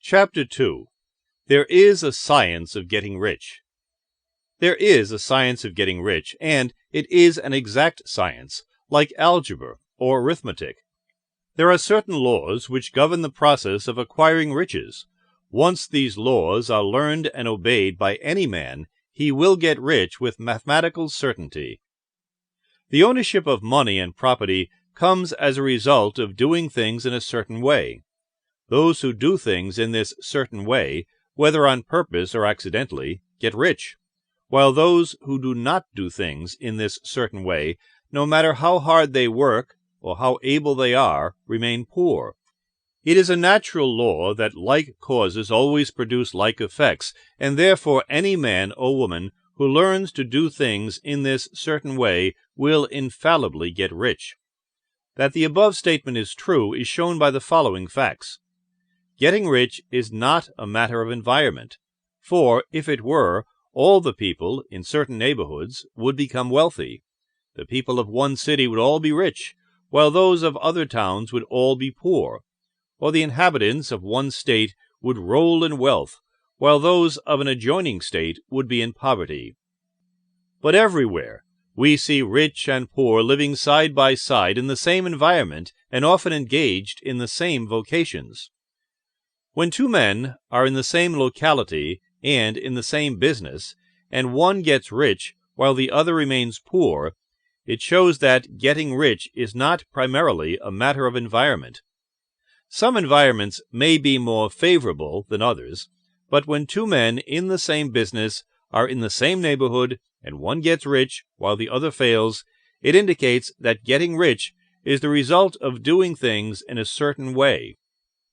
Chapter 2. There is a Science of Getting Rich. There is a science of getting rich, and it is an exact science, like algebra or arithmetic. There are certain laws which govern the process of acquiring riches. Once these laws are learned and obeyed by any man, he will get rich with mathematical certainty. The ownership of money and property comes as a result of doing things in a certain way. Those who do things in this certain way, whether on purpose or accidentally, get rich, while those who do not do things in this certain way, no matter how hard they work or how able they are, remain poor. It is a natural law that like causes always produce like effects, and therefore any man or woman who learns to do things in this certain way will infallibly get rich. That the above statement is true is shown by the following facts. Getting rich is not a matter of environment, for if it were, all the people in certain neighborhoods would become wealthy. The people of one city would all be rich, while those of other towns would all be poor, or the inhabitants of one state would roll in wealth, while those of an adjoining state would be in poverty. But everywhere we see rich and poor living side by side in the same environment and often engaged in the same vocations. When two men are in the same locality and in the same business, and one gets rich while the other remains poor, it shows that getting rich is not primarily a matter of environment. Some environments may be more favorable than others, but when two men in the same business are in the same neighborhood and one gets rich while the other fails, it indicates that getting rich is the result of doing things in a certain way.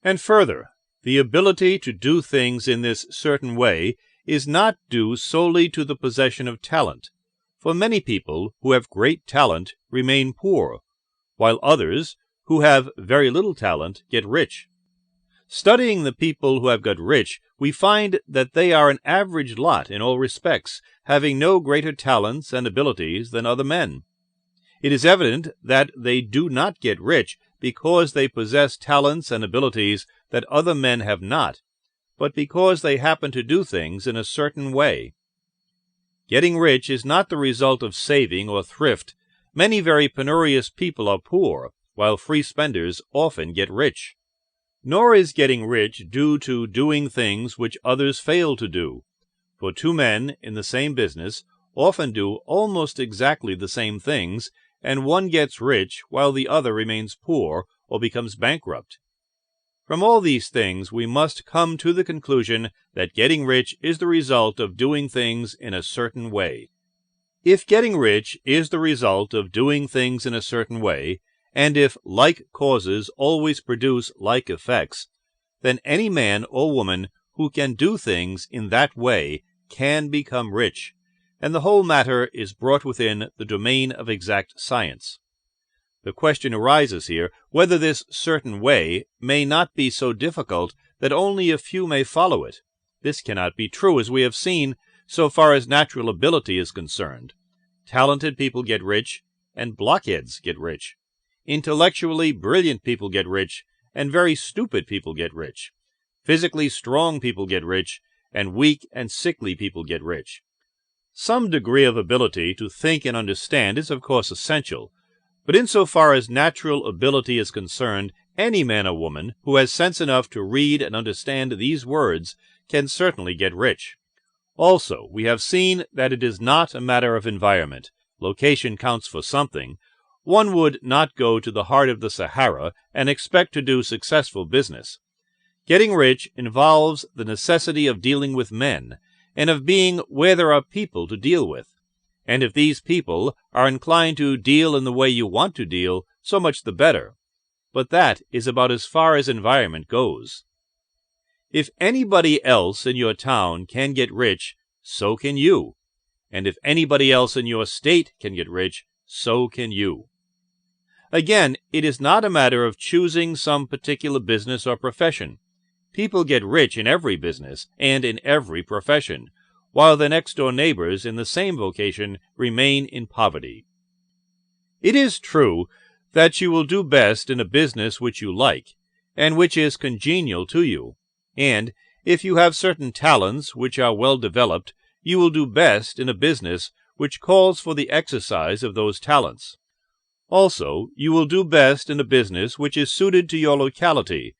And further, the ability to do things in this certain way is not due solely to the possession of talent, for many people who have great talent remain poor, while others who have very little talent get rich. Studying the people who have got rich, we find that they are an average lot in all respects, having no greater talents and abilities than other men. It is evident that they do not get rich because they possess talents and abilities that other men have not, but because they happen to do things in a certain way. Getting rich is not the result of saving or thrift. Many very penurious people are poor, while free spenders often get rich. Nor is getting rich due to doing things which others fail to do, for two men in the same business often do almost exactly the same things, and one gets rich while the other remains poor or becomes bankrupt. From all these things we must come to the conclusion that getting rich is the result of doing things in a certain way. If getting rich is the result of doing things in a certain way, and if like causes always produce like effects, then any man or woman who can do things in that way can become rich, and the whole matter is brought within the domain of exact science. The question arises here whether this certain way may not be so difficult that only a few may follow it. This cannot be true, as we have seen, so far as natural ability is concerned. Talented people get rich, and blockheads get rich. Intellectually brilliant people get rich, and very stupid people get rich. Physically strong people get rich, and weak and sickly people get rich. Some degree of ability to think and understand is of course essential, but insofar as natural ability is concerned, any man or woman who has sense enough to read and understand these words can certainly get rich. Also, we have seen that it is not a matter of environment. Location counts for something. One would not go to the heart of the Sahara and expect to do successful business. Getting rich involves the necessity of dealing with men, and of being where there are people to deal with. And if these people are inclined to deal in the way you want to deal, so much the better. But that is about as far as environment goes. If anybody else in your town can get rich, so can you. And if anybody else in your state can get rich, so can you. Again, it is not a matter of choosing some particular business or profession. People get rich in every business and in every profession, while their next-door neighbors in the same vocation remain in poverty. It is true that you will do best in a business which you like, and which is congenial to you. And if you have certain talents which are well developed, you will do best in a business which calls for the exercise of those talents. Also, you will do best in a business which is suited to your locality.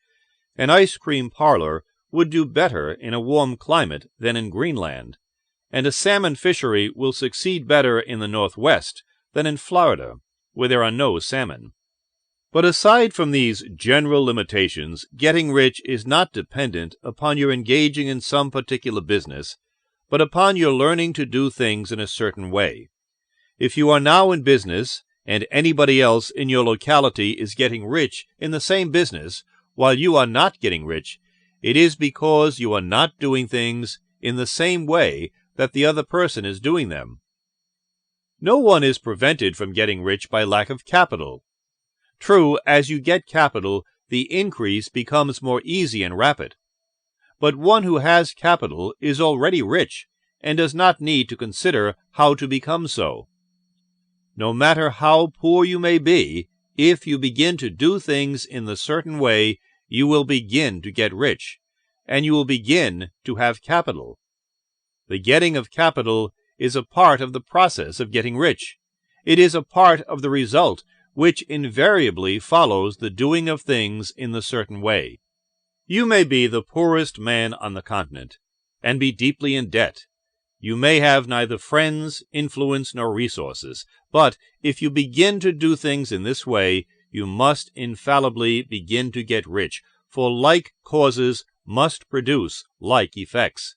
An ice cream parlor would do better in a warm climate than in Greenland, and a salmon fishery will succeed better in the Northwest than in Florida, where there are no salmon. But aside from these general limitations, getting rich is not dependent upon your engaging in some particular business, but upon your learning to do things in a certain way. If you are now in business, and anybody else in your locality is getting rich in the same business, while you are not getting rich, it is because you are not doing things in the same way that the other person is doing them. No one is prevented from getting rich by lack of capital. True, as you get capital, the increase becomes more easy and rapid. But one who has capital is already rich and does not need to consider how to become so. No matter how poor you may be, if you begin to do things in the certain way, you will begin to get rich, and you will begin to have capital. The getting of capital is a part of the process of getting rich. It is a part of the result which invariably follows the doing of things in the certain way. You may be the poorest man on the continent, and be deeply in debt. You may have neither friends, influence, nor resources, but if you begin to do things in this way, you must infallibly begin to get rich, for like causes must produce like effects.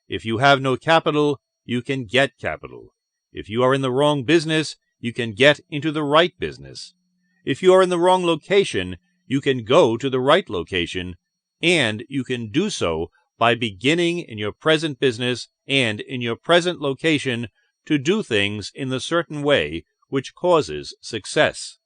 If you have no capital, you can get capital. If you are in the wrong business, you can get into the right business. If you are in the wrong location, you can go to the right location, and you can do so by beginning in your present business and in your present location to do things in the certain way which causes success.